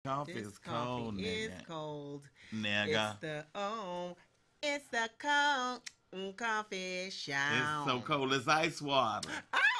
Coffee This is coffee cold, is nigga. cold. Nigga. It's the cold coffee It's so show. cold. It's ice water.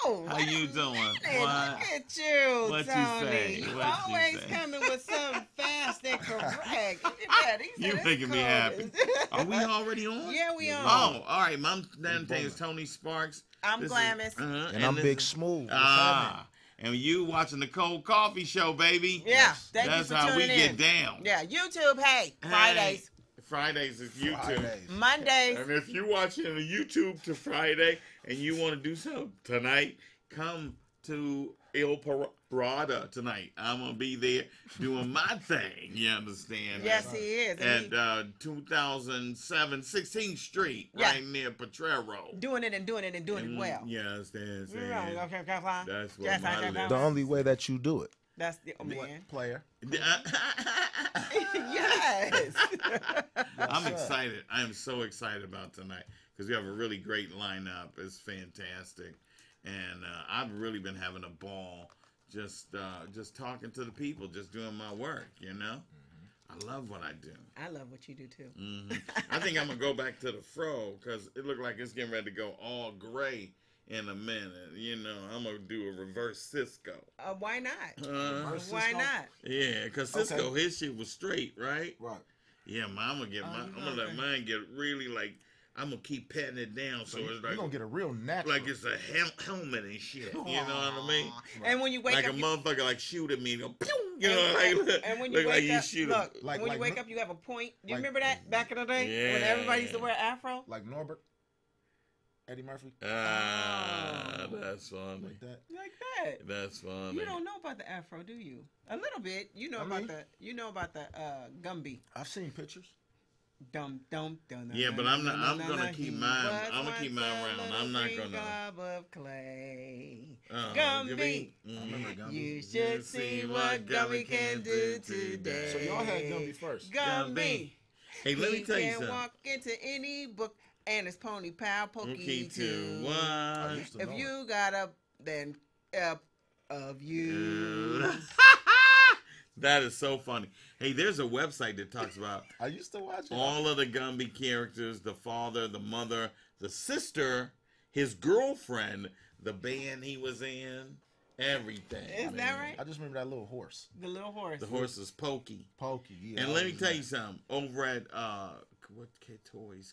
Oh, How wait you a doing? minute. What? Look at you, What you Tony. say? You What you always say? coming with something fast and correct. Look at that. He You said it's making me cold. happy. Are we already on? Yeah, we Yeah, we on. Oh, all right. My name bowling. is Tony Sparks. I'm This Glamis. And I'm this Big is- Smooth. What's Ah, and you watching the Cold Coffee Show, baby. Yeah, Yes. thank That's you for how we tuning get in. down. Yeah, YouTube. Hey, Hey, Fridays, Fridays is YouTube. Fridays. Mondays. And if you watching on YouTube to Friday and you want to do something tonight, come to Il Parada tonight. I'm gonna be there doing my thing. You understand? Yes, he is. And At 2007 16th Street, Yeah. right near Potrero. doing it and doing it and doing it well. Yes, that's Right, it. okay, okay, fine. That's what Yes, my okay, lips- The only way that you do it. That's the man. Player. Yes. I'm sir. excited. I am so excited about tonight because we have a really great lineup. It's fantastic, and I've really been having a ball just talking to the people, just doing my work. You know, I love what I do. I love what you do too. I think I'm gonna go back to the fro because it looked like it's getting ready to go all gray in a minute. You know, I'm gonna do a reverse Cisco. Why not? Reverse Why Cisco? not? Yeah, because Okay. Cisco, his shit was straight, right? Right. Yeah, I'm gonna get Oh, my, you I'm gonna let okay. mine get really like, I'm gonna keep patting it down so So it's you're like, gonna get a real natural. like it's a helmet and shit. You know what I mean? And when you wake Like up, a you, mother like shoot at me and go, pew, you know, and, like and when you look like wake you up, shoot look, Like- when you like wake no- up, you have a point. Do you like- remember that back in the day when Yeah. everybody used to wear afro? like Norbert, Eddie Murphy, Ah, Oh. that's funny. like that. Like that. That's funny. You don't know about the afro, do you? A little bit. You know I about mean- the Gumby. I've seen pictures. Dum dum dum. Yeah, but I'm not- I'm gonna keep mine- I'm gonna keep mine around. I'm not gonna- Gob of clay. Uh, Gumby. I remember Gumby. You should see what Gumby can do today. So y'all had Gumby first. Gumby. Hey, let me He tell you can something. walk into any book and his pony pal Pokey Okay, too. What? I used to If know you got up, then up of you. That is so funny. Hey, there's a website that talks about I used to watch it. all of the Gumby characters, the father, the mother, the sister, his girlfriend, the band he was in, everything. Is that right? I just remember that little horse, The little horse. The horse is Pokey. Pokey. Yeah. And I let me was tell in you something. Over at what K Toys?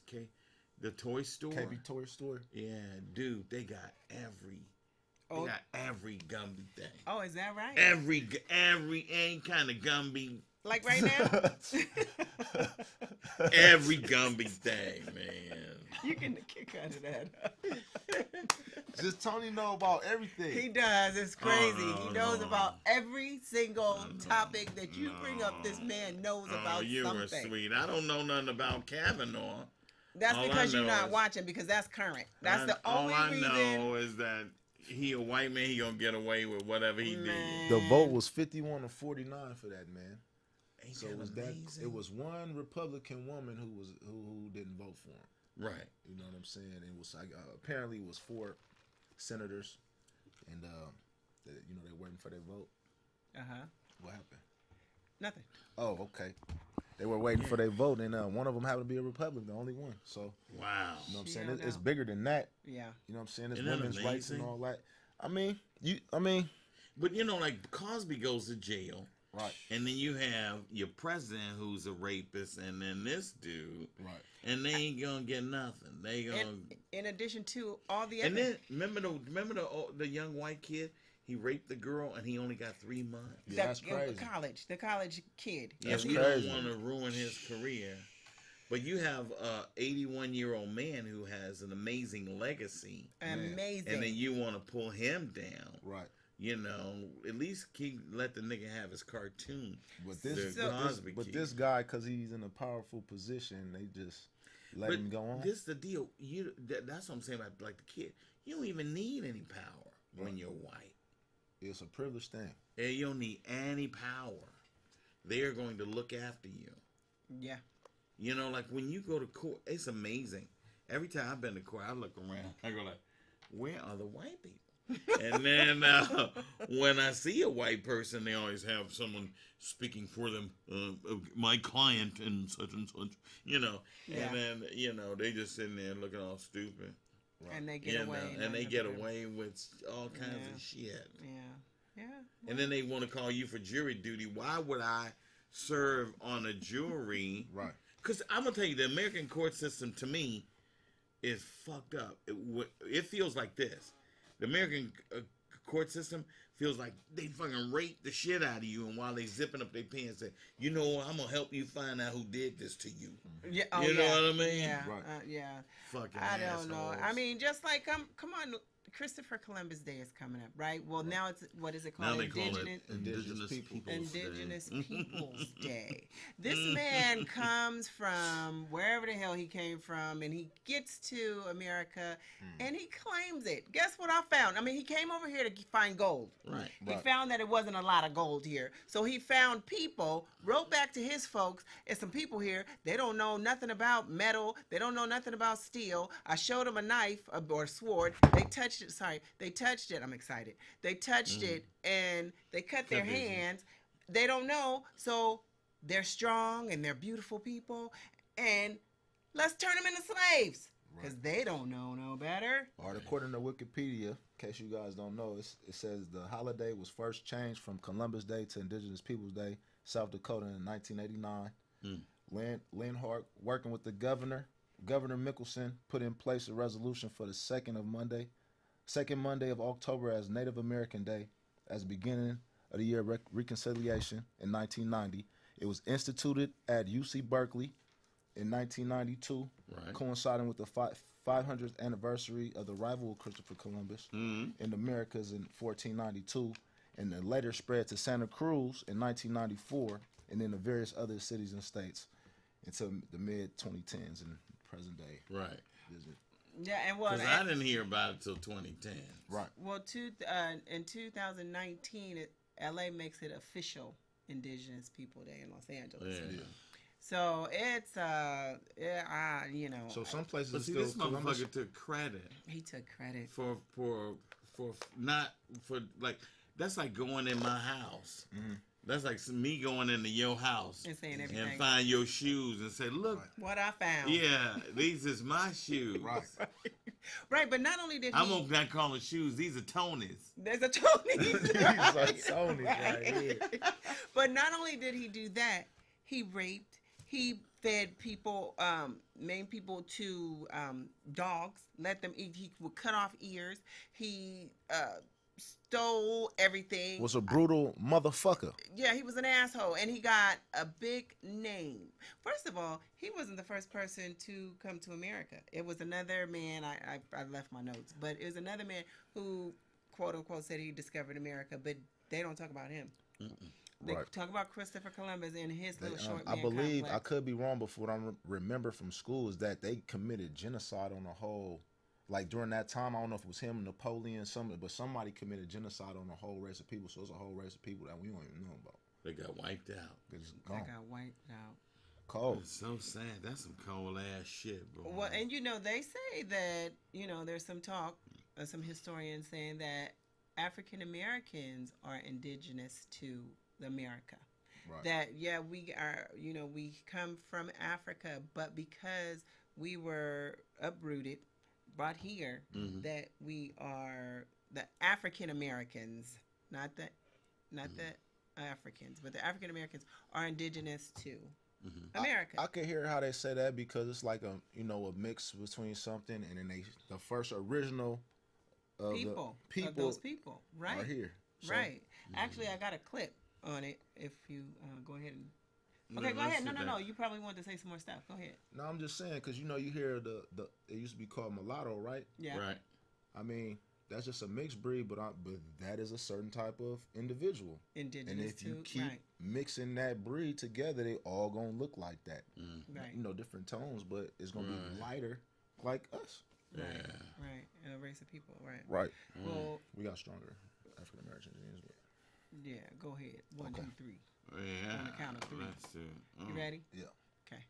The toy store? that. KB Toy Store. Yeah, dude, they got every Oh. they got every Gumby thing. Oh, is that right? Every any kind of Gumby, Like right now? every Gumby thing, man. You get a kick out of that. Just Tony know about everything. He does. It's crazy. no, He knows no. about every single topic that you bring up. This man knows Oh, about you were something. sweet. I don't know nothing about Kavanaugh. That's All I because you're know not is- watching, because that's current. That's the All only I reason. know is that he a white man. He gonna get away with whatever he Man. The vote was 51 to 49 for that man. did. Ain't So it was amazing? It was one Republican woman who didn't vote for him. right. You know what I'm saying? It was like apparently it was 4 senators, and they're waiting for their vote. What happened? Nothing. Oh, okay. They were waiting for their vote, and one of them happened to be a Republican, the only one. So Wow. you know what I'm She saying? don't It's know. bigger than that. Yeah. You know what I'm saying? It's Isn't that women's rights and amazing? all that. I mean, But you know, like Cosby goes to jail, right, and then you have your president who's a rapist, and then this dude, right. and they ain't gonna get nothing. They gonna. And in addition to all the And other, then remember the young white kid. He raped the girl, and he only got 3 months. Yeah, that's crazy. the college kid. Yeah, That's we crazy. don't want to ruin his career. But you have a 81-year-old man who has an amazing legacy, Amazing. and then you want to pull him down. Right. You know, at least let the nigga have his cartoon. But The this, Cosby but kid. this guy, because he's in a powerful position, they just let But him go on. this the deal. That's what I'm saying about like the kid. You don't even need any power when you're white. It's a privileged thing. And you don't need any power. They are going to look after you. Yeah. You know, like when you go to court, it's amazing. Every time I've been to court, I look around. I go like, where are the white people? And then when I see a white person, they always have someone speaking for them, my client and such, you know. Yeah. And then, you know, they just sitting there looking all stupid. Right. And they get away. And they get away with all kinds of shit. Yeah. And then they want to call you for jury duty. Why would I serve on a jury? Right. Because I'm going to tell you, the American court system, to me, is fucked up. It feels like this. The American court system feels like they fucking rape the shit out of you, and while they zipping up their pants, say, you know what, I'm going to help you find out who did this to you. Yeah, you know what I mean? Yeah, right. Yeah. Fucking I don't assholes. know. I mean, just like, come on, Christopher Columbus Day is coming up, right? Well, now it's, what is it called? Now they call it Indigenous Peoples Day. This man comes from wherever the hell he came from, and he gets to America, and he claims it. Guess what I found? I mean, he came over here to find gold. Right. He found that it wasn't a lot of gold here. So he found people, wrote back to his folks, and some people here, they don't know nothing about metal. They don't know nothing about steel. I showed them a knife or sword. They touched it. I'm excited. They touched it, and they cut their hands. They don't know, so they're strong, and they're beautiful people, and let's turn them into slaves, because they don't know no better. All right, according to Wikipedia, in case you guys don't know, it says the holiday was first changed from Columbus Day to Indigenous Peoples Day, South Dakota, in 1989. Lynn Hart, working with the Governor Mickelson, put in place a resolution for the second Monday of October as Native American Day, as beginning of the year reconciliation in 1990. It was instituted at UC Berkeley in 1992, coinciding with the 500th anniversary of the arrival of Christopher Columbus in the Americas in 1492, and then later spread to Santa Cruz in 1994, and then to various other cities and states until the mid-2010s and present day. Right. Yeah, and because I didn't hear about it till 2010. Right. Well, in 2019, LA makes it official Indigenous People Day in Los Angeles. Yeah. So it's you know. So some places but see, still this motherfucker took credit. He took credit for not for like that's like going in my house. Mm-hmm. That's like me going into your house and saying everything and find your shoes and say, "Look, what I found." Yeah, these is my shoes. Right, but not only did I'm not calling shoes; these are Tony's. There's a Tony. These are Tony's right here. But not only did he do that, he raped. He fed people, main people to dogs. Let them eat. He would cut off ears. He stole everything. Was a brutal motherfucker. Yeah, he was an asshole, and he got a big name. First of all, he wasn't the first person to come to America. It was another man. I left my notes, but it was another man who, quote unquote, said he discovered America, but they don't talk about him. They talk about Christopher Columbus and his little short man I believe, complex. I could be wrong, but what I remember from school is that they committed genocide on the whole. Like during that time, I don't know if it was him, Napoleon, but somebody committed genocide on a whole race of people. So it's a whole race of people that we don't even know about. They got wiped out. They got wiped out. Cold. It's so sad. That's some cold ass shit, bro. Well, and you know, they say that, you know, there's some talk, some historians saying that African Americans are indigenous to America. Right. That, yeah, we are, you know, we come from Africa, but because we were uprooted, brought here, that we are the African Americans, not the Africans, but the African Americans are indigenous to America. I can hear how they say that because it's like a mix between something and then the first original of those people, right? Are here, so. Right. Actually, I got a clip on it. If you go ahead and. Okay, go ahead. No. You probably wanted to say some more stuff. Go ahead. No, I'm just saying because you hear it used to be called mulatto, right? Yeah. Right. I mean, that's just a mixed breed, but that is a certain type of individual. Indigenous. And if you keep mixing that breed together, they all gonna look like that. Right. Different tones, but it's gonna be lighter, like us. Right. Right. And a race of people. Right. Right. Well, we got stronger African American genes. Yeah. Go ahead. 1, 2, 3. Yeah. On the count of 3. Let's do it. You ready? Yeah. Okay.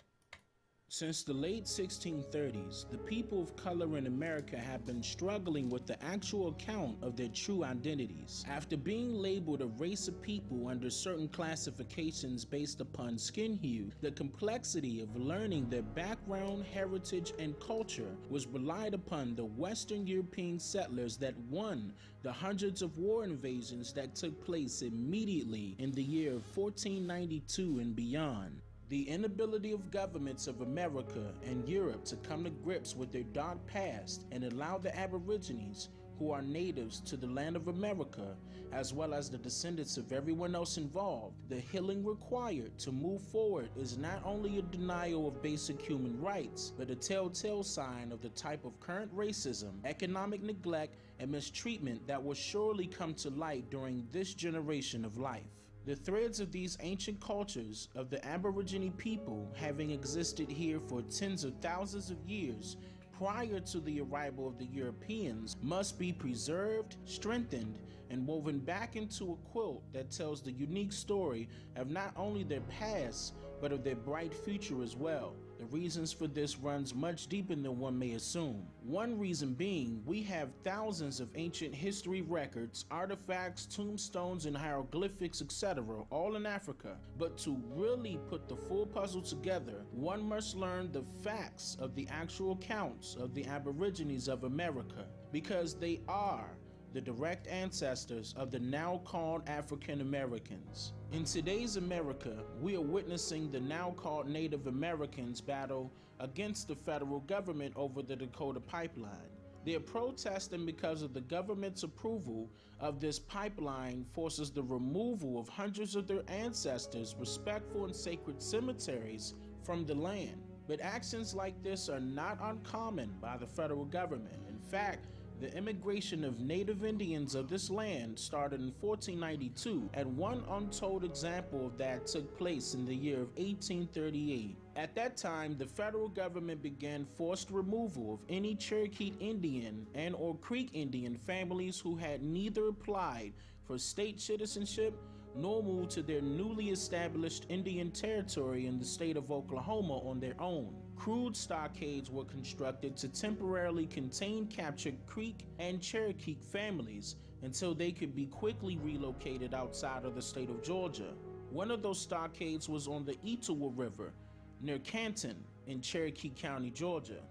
Since the late 1630s, the people of color in America have been struggling with the actual account of their true identities. After being labeled a race of people under certain classifications based upon skin hue, the complexity of learning their background, heritage, and culture was relied upon the Western European settlers that won the hundreds of war invasions that took place immediately in the year 1492 and beyond. The inability of governments of America and Europe to come to grips with their dark past and allow the Aborigines, who are natives to the land of America, as well as the descendants of everyone else involved, the healing required to move forward is not only a denial of basic human rights, but a telltale sign of the type of current racism, economic neglect, and mistreatment that will surely come to light during this generation of life. The threads of these ancient cultures of the Aborigine people, having existed here for tens of thousands of years prior to the arrival of the Europeans, must be preserved, strengthened, and woven back into a quilt that tells the unique story of not only their past, but of their bright future as well. The reasons for this runs much deeper than one may assume. One reason being, we have thousands of ancient history records, artifacts, tombstones, and hieroglyphics, etc., all in Africa. But to really put the full puzzle together, one must learn the facts of the actual accounts of the Aborigines of America, because they are the direct ancestors of the now called African Americans. In today's America, we are witnessing the now called Native Americans battle against the federal government over the Dakota Pipeline. They are protesting because of the government's approval of this pipeline forces the removal of hundreds of their ancestors' respectful and sacred cemeteries from the land. But actions like this are not uncommon by the federal government. In fact, the immigration of native Indians of this land started in 1492, and one untold example of that took place in the year of 1838. At that time, the federal government began forced removal of any Cherokee Indian and or Creek Indian families who had neither applied for state citizenship nor moved to their newly established Indian territory in the state of Oklahoma on their own. Crude stockades were constructed to temporarily contain captured Creek and Cherokee families until they could be quickly relocated outside of the state of Georgia. One of those stockades was on the Etowah River near Canton in Cherokee County, Georgia.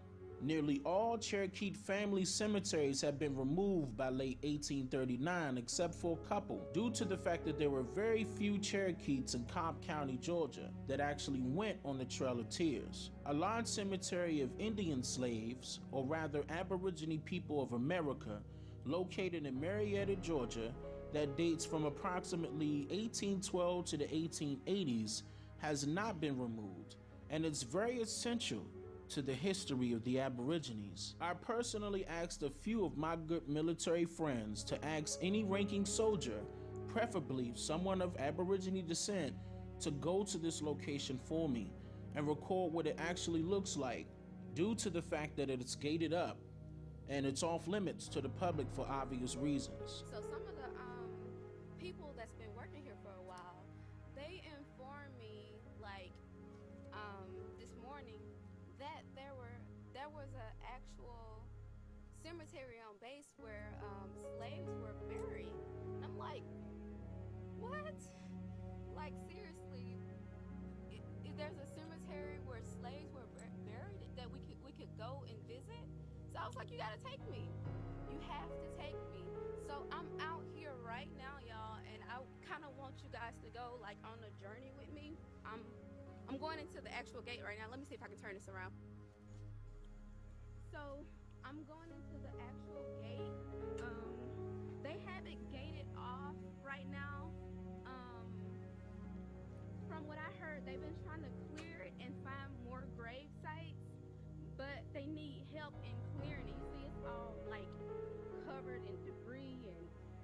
Nearly all Cherokee family cemeteries have been removed by late 1839 except for a couple, due to the fact that there were very few Cherokees in Cobb County, Georgia that actually went on the Trail of Tears. A large cemetery of Indian slaves, or rather Aborigine people of America, located in Marietta, Georgia, that dates from approximately 1812 to the 1880s, has not been removed, and it's very essential to the history of the Aborigines. I personally asked a few of my good military friends to ask any ranking soldier, preferably someone of Aborigine descent, to go to this location for me and record what it actually looks like, due to the fact that it's gated up and it's off limits to the public for obvious reasons. So some of the people that's been working here for a while, they informed me this morning that there was an actual cemetery on base where slaves were buried. And I'm like, what? Like, seriously, there's a cemetery where slaves were buried that we could go and visit? So I was like, you gotta take me. You have to take me. So I'm out here right now, y'all, and I kind of want you guys to go like on a journey with me. I'm going into the actual gate right now. Let me see if I can turn this around. So I'm going into the actual gate. They have it gated off right now. From what I heard, they've been trying to clear it and find more grave sites, but they need help in clearing it. You see, it's all like covered in debris and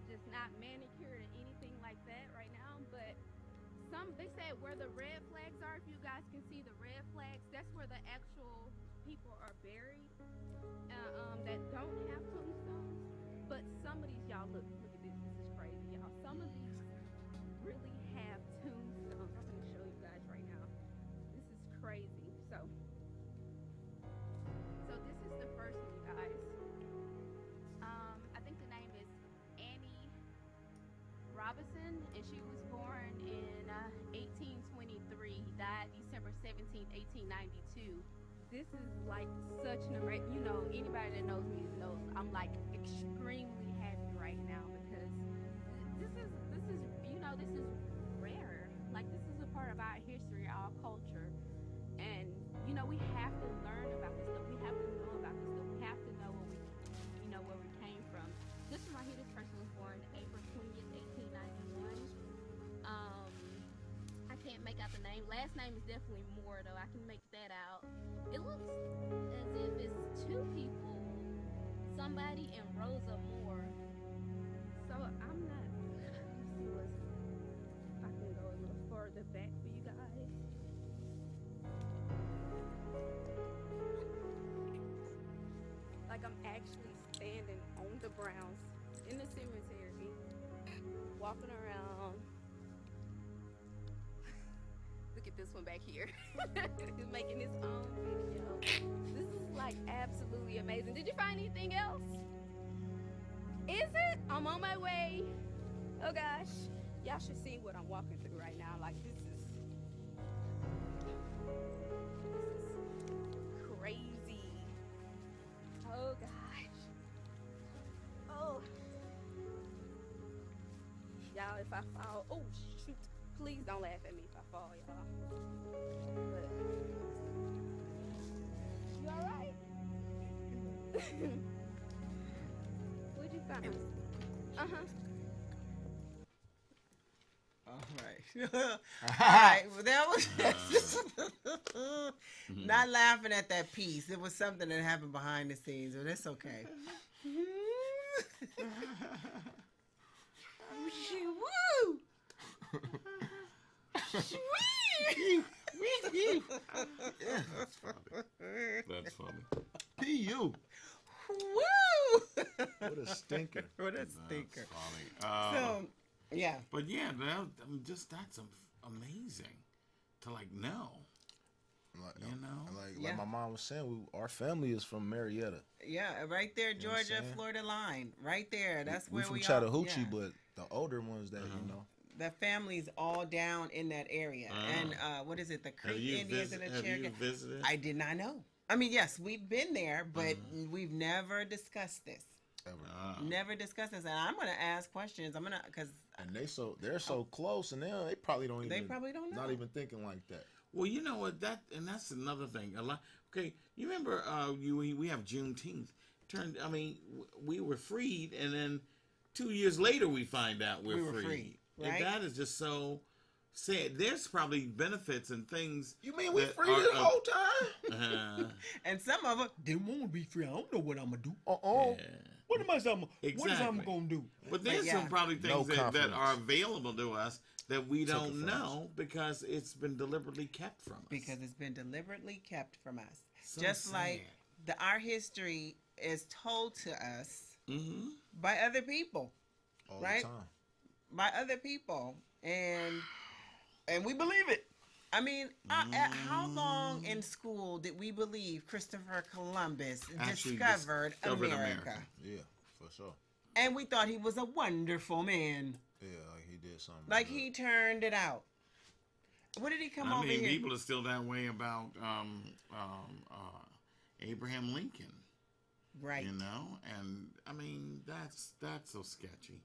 just not manicured or anything like that right now. But they said where the red flags are, if you guys can see the red flags, that's where the actual people are buried that don't have tombstones. But some of these, y'all, look at this. This is crazy, y'all. Some of these really have tombstones. I'm going to show you guys right now. This is crazy. So 1892. This is like such an anybody that knows me knows I'm like extremely happy right now because this is rare. Like this is a part of our history, our culture, and we have to learn about this stuff. We have to know about this stuff. We have to know where we came from. This one right here, this person was born April 20th, 1891. I can't make out the name. Last name is definitely Moore, though. I can make that out. It looks as if it's two people, somebody and Rosa Moore. So I'm not. Let's see if I can go a little further back for you guys. Like I'm actually standing on the Browns in the cemetery, walking around. Look at this one back here. He's making his own video. This is like absolutely amazing. Did you find anything else? Is it? I'm on my way. Oh gosh. Y'all should see what I'm walking through right now. Like this is crazy. Oh gosh. Oh. Y'all, if I fall, oh shoot. Please don't laugh at me if I fall, y'all. But you alright? What'd you find? Uh-huh. All right. All right. Well, that was not laughing at that piece. It was something that happened behind the scenes, but it's okay. Woo! That's funny. P.U. Woo! What a stinker. What a stinker. Funny. So, yeah. But yeah, that's amazing to know. Like, You know? like Yeah. my mom was saying, our family is from Marietta. Yeah, right there, You know what I'm Georgia, saying? Florida line. Right there. That's we where from we are. Chattahoochee, Yeah. but the older ones that The family's all down in that area. And what is it? The Creek Indians and the have you Cherokee. visited? I did not know. I mean, yes, we've been there, but we've never discussed this. ever. Never discussed this. And I'm going to ask questions. Because And they're so close, and they probably don't even. they probably don't know. Not even thinking like that. Well, you know what? That's another thing. A lot. Okay, you remember we have Juneteenth. We were freed, and then 2 years later we find out We were free, right? And that is just so sad. There's probably benefits and things. You mean we that free this whole time? And some of them didn't want to be free. I don't know what I'm going to do. Yeah. What am I what is Exactly. I'm going to do? But there's yeah. some probably things No that confidence. are available to us that we Take it don't from know because it's been deliberately kept from us. Because it's been deliberately kept from us. So Just sad. like our history is told to us Mm-hmm. by other people. All Right? the time. By other people. And we believe it. I mean, how long in school did we believe Christopher Columbus Actually discovered discovered America? Yeah, for sure. And we thought he was a wonderful man. Yeah, like he did something. Like good. he turned it out. What did he come over here? People are still that way about Abraham Lincoln. Right. You know, and I mean that's so sketchy.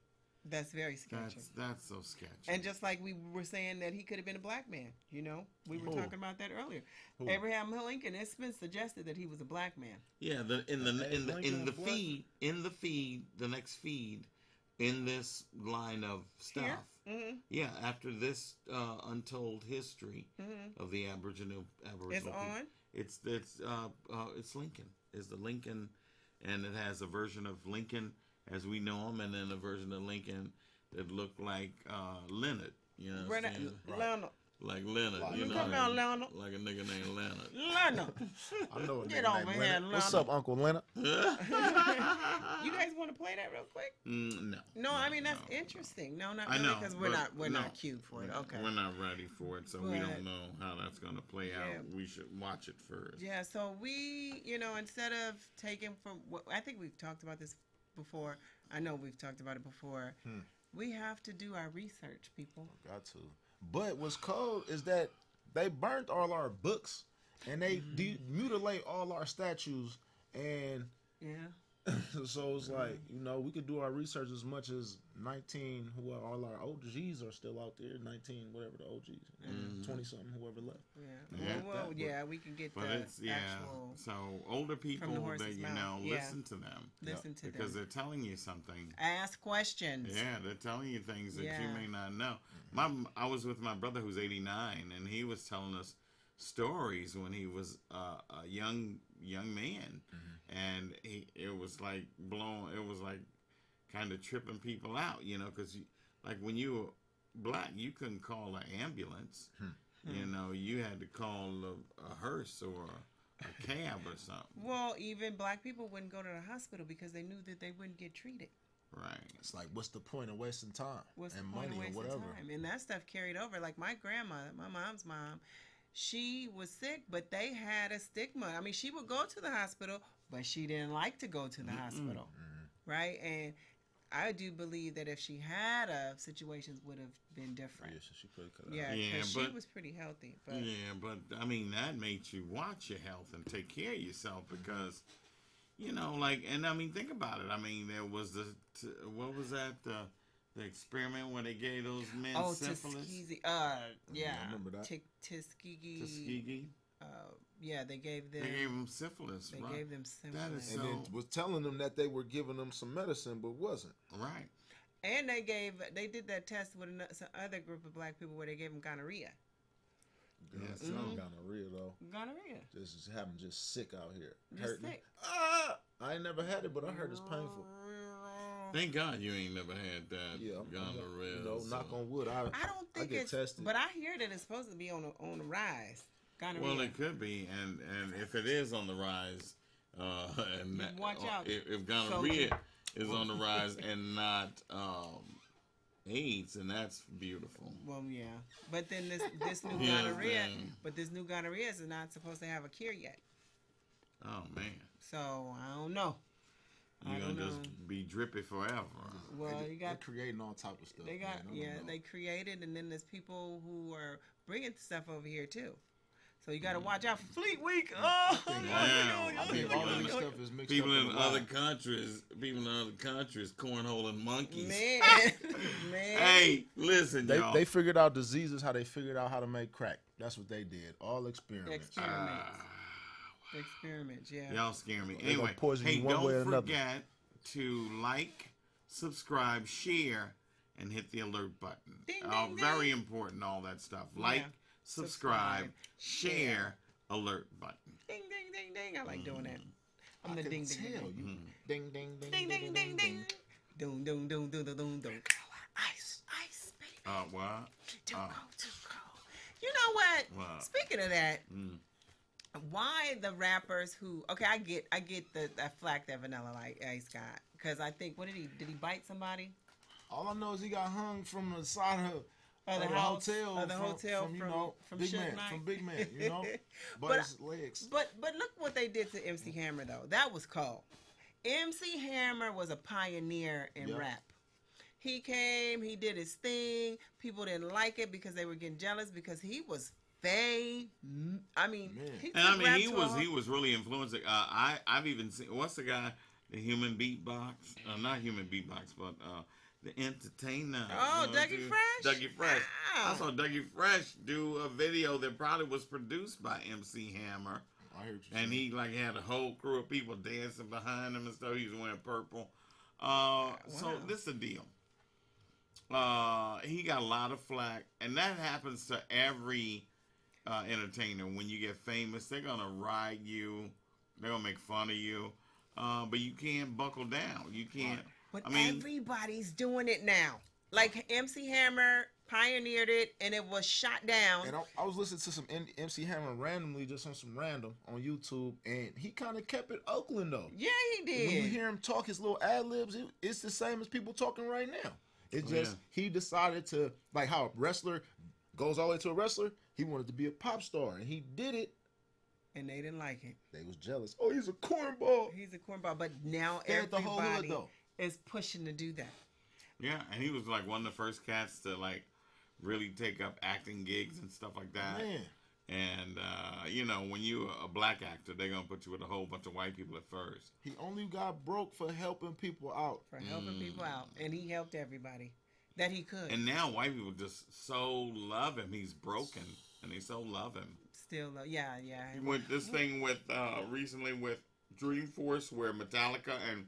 That's very sketchy. That's so sketchy. And just like we were saying that he could have been a black man, we were Who? talking about that earlier. Who? Abraham Lincoln. It's been suggested that he was a black man. yeah, in the next feed, in this line of stuff. Here? Mm-hmm. Yeah, after this untold history of the Aboriginal It's people, on. It's Lincoln. It's the Lincoln, and it has a version of Lincoln as we know him, and then a version of Lincoln that looked like Leonard. You know, what I'm saying? Leonard. Like Leonard. Like, You know, come on, Leonard. like a nigga named Leonard. Leonard. I know a Get nigga over named here, Leonard. What's Leonard. up, Uncle Leonard? You guys want to play that real quick? No. No, I mean that's no. interesting. No, not I really, know, because we're but not cute for it. Okay. We're not ready for it, so we But- don't know how that's going to play Yeah. out. We should watch it first. Yeah, so we, instead of taking from, I think we've talked about this before. I know we've talked about it before. We have to do our research, people. Got to. But what's cold is that they burnt all our books and they mutilate all our statues, and Yeah. so it's like, you know, we could do our research as much as 19, who are all our OGs are still out there, 19, whatever the OGs, 20 something, whoever left. Yeah. Yeah. Well, yeah, we can get But the it's actual. so older people that horse's you mouth. know, Yeah. listen to them Listen to because them. they're telling you something. Ask questions. Yeah, they're telling you things that you Yeah. may not know. I was with my brother who's 89, and he was telling us stories when he was a young man, and it was like kind of tripping people out, you know, because like when you were black, you couldn't call an ambulance, you know, you had to call a hearse or a cab or something. Well, even black people wouldn't go to the hospital because they knew that they wouldn't get treated. Right. It's like, what's the point of wasting time What's and the point money of or wasting whatever? time? And that stuff carried over. Like my grandmother, my mom's mom, she was sick, but they had a stigma. I mean, she would go to the hospital, but she didn't like to go to the hospital, right? And I do believe that if she had situations would have been different. Yeah, so she probably could have. Yeah, Yeah, because she but- was pretty healthy. But Yeah, but I mean that made you watch your health and take care of yourself because, you know, like, and I mean think about it. I mean there was what was that the experiment where they gave those men syphilis? Tuskegee, Yeah, I remember that. Tuskegee. Tuskegee. Yeah, they gave them. They gave them syphilis. They right? gave them That is syphilis. And then So- was telling them that they were giving them some medicine, but wasn't. Right. And they did that test with some other group of black people where they gave them gonorrhea. Yeah, Yeah, some gonorrhea though. Gonorrhea. Just having just sick out here. Just Hurting. sick. I ain't never had it, but I heard it's painful. Thank God you ain't never had that Yeah, gonorrhea. you know, so- knock on wood. I don't think get it's. tested. But I hear that it's supposed to be on the rise. Gonorrhea. Well, it could be, and if it is on the rise, and Watch out. if gonorrhea is on the rise and not AIDS, and that's beautiful. Well, yeah. But then this new Yeah, gonorrhea. man. But this new gonorrhea is not supposed to have a cure yet. Oh man, So I don't know. you're I gonna don't just know. be drippy forever. Well, They're you got creating all type of stuff. they got man. I don't know. they created, and then there's people who are bringing stuff over here too. So you got to watch out for Fleet Week. Oh, I think all of this People stuff is mixed People up in a other lot. countries, cornholing monkeys. man, man. Hey, listen, y'all. They figured out diseases how they figured out how to make crack. That's what they did. All experiments. Experiments, yeah. Y'all scare me. They gonna Anyway, poison hey, you one way or don't another. forget to like, subscribe, share, and hit the alert button. Ding, ding, Very important, all that stuff. Like, Yeah. subscribe, Subscribe, share, alert button. Ding, ding, ding, ding. I like doing that. I'm the can ding, ding, tell ding, you. Mm-hmm. Ding, ding, ding, ding, ding, ding, ding. Doom, doom, doom, doom, doom, doom, doom. Ice, ice, baby. What? Too cold, too cold. You know what? What? Speaking of that, Mm. why the rappers who? Okay, I get that flack that Vanilla Ice got, because I think did he bite somebody? All I know is he got hung from the side of Of the house, hotel. of the hotel from, you from- know, from Big Suge Man, Knight. from Big Man, you know, But but his legs. But look what they did to MC Hammer though. That was cold. MC Hammer was a pioneer in Yeah. rap. He came, he did his thing. People didn't like it because they were getting jealous because he was famous. I mean, Man. he And I took mean, rap he to a was whole- he was really influencing. I've even seen what's the guy, the human beatbox, not human beatbox, but the entertainer. Oh, Dougie Fresh? Dougie Fresh. Wow. I saw Dougie Fresh do a video that probably was produced by MC Hammer, I heard you. and he like had a whole crew of people dancing behind him and stuff. He was wearing purple. So this is the deal. He got a lot of flack, and that happens to every entertainer. When you get famous, they're gonna ride you, they're gonna make fun of you, but you can't buckle down. You can't. But I mean, everybody's doing it now. Like MC Hammer pioneered it, and it was shot down. And I was listening to some MC Hammer randomly, just on some random on YouTube, and he kind of kept it Oakland though. Yeah, he did. When you hear him talk his little ad libs, it's the same as people talking right now. It's just he decided to, like how a wrestler goes all the way to a wrestler. He wanted to be a pop star, and he did it. And they didn't like it. They was jealous. Oh, he's a cornball. He's a cornball, but now Fed the whole hood, everybody though. is pushing to do that. yeah, and he was like one of the first cats to like really take up acting gigs and stuff like that. Man, And you know, when you're a black actor, they're gonna put you with a whole bunch of white people at first. He only got broke for helping people out. For helping people out, and he helped everybody that he could. And now white people just so love him. He's broken, and they so love him. Still, yeah. With this thing with recently with Dreamforce, where Metallica and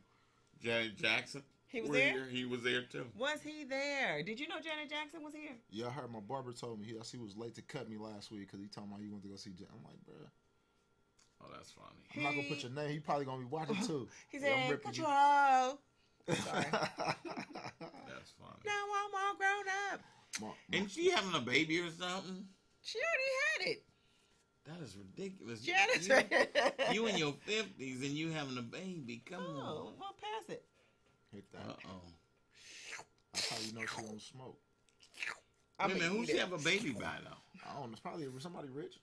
Janet Jackson He was were there? here. He was there too. Was he there? Did you know Janet Jackson was here? Yeah, I heard my barber told me he was late to cut me last week because he told me he went to go see Janet. I'm like, bruh, Oh, that's funny. I'm not gonna put your name. He probably gonna be watching too. He Yeah, I'm said, ripping you. "Control." Sorry. That's funny. Now I'm all grown up. Ain't she having a baby or something? She already had it. That is ridiculous. Janet. You in your 50s and you having a baby. Come Oh, well, pass it. Hit on. that. That's how you know she don't smoke. Wait a minute, who she have a baby by though? I don't know. It's probably somebody rich.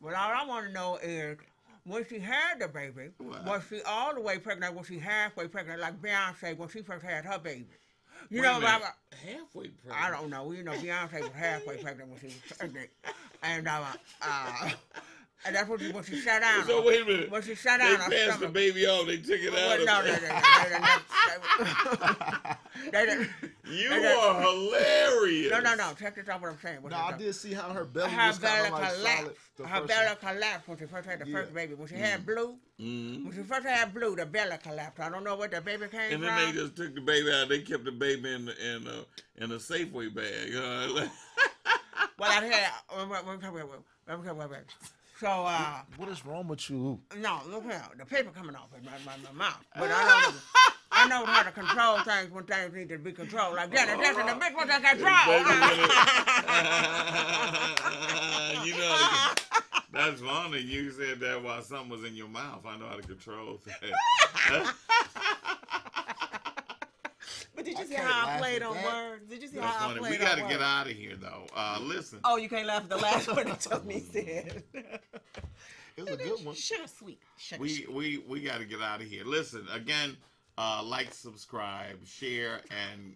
But all I want to know is, when she had the baby, What? was she all the way pregnant? Was she halfway pregnant, like Beyonce when she first had her baby? You Wait a know, minute. like, Halfway pregnant. I don't know. You know, Beyonce was halfway pregnant when she was pregnant, and that's when she sat down. So wait a minute. When she sat They down, her passed the stomach. baby off. They took it Well, out. no. You are hilarious. No. Check this out. What I'm saying. No, I did see how her belly Her was belly kind of like solid. collapsed. the Her first belly one. collapsed when she first had the Yeah. first baby. When she had Blue, Mhm. when she first had Blue, the belly collapsed. I don't know where the baby came And from. then they just took the baby out. They kept the baby in a Safeway bag. Well, I had. So, What is wrong with you? no, look here. The paper coming off in my mouth. But I know how to control things when things need to be controlled. Like Janet Jackson, the bitch was in control. You know, how to- that's funny. You said that while something was in your mouth. I know how to control that. But did you see can't how I laugh played at on that. words? Did you see That's how I funny. played We on got to words? get out of here, though. Listen. Oh, you can't laugh at the last one that Tony said. It was a good one. Sugar sweet. Sugar We got to get out of here. Listen, again, like, subscribe, share, and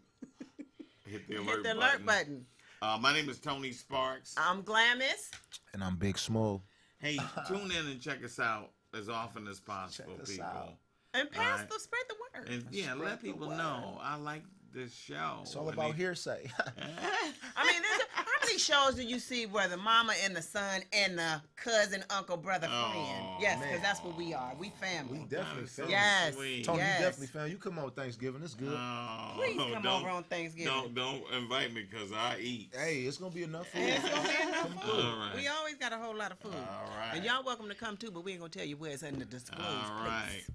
hit the alert Hit the alert button. My name is Tony Sparks. I'm Glamis. And I'm Big Small. Hey, tune in and check us out as often as possible, Check us people. out. And pass Alright. spread the word. And yeah, Spread let the people word. know I like this show. It's all And about they- hearsay. I mean, how many shows do you see where the mama and the son and the cousin, uncle, brother, friend? Oh, Yes, because man. that's what we are. We We family. definitely That is so family. Yes. sweet. Tony, Yes. you definitely fan. You come on Thanksgiving. It's good. Oh, Please come don't- over on Thanksgiving. Don't invite me because I eat. Hey, it's gonna be enough food. It's gonna be enough Come food. through. All right. We always got a whole lot of food. All right. And y'all welcome to come too, but we ain't gonna tell you where it's in the disclosed All right. place.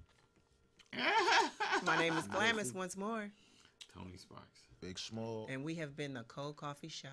My name is Glamis once more, Tony Sparks. Big Small. and we have been the Cold Coffee Show.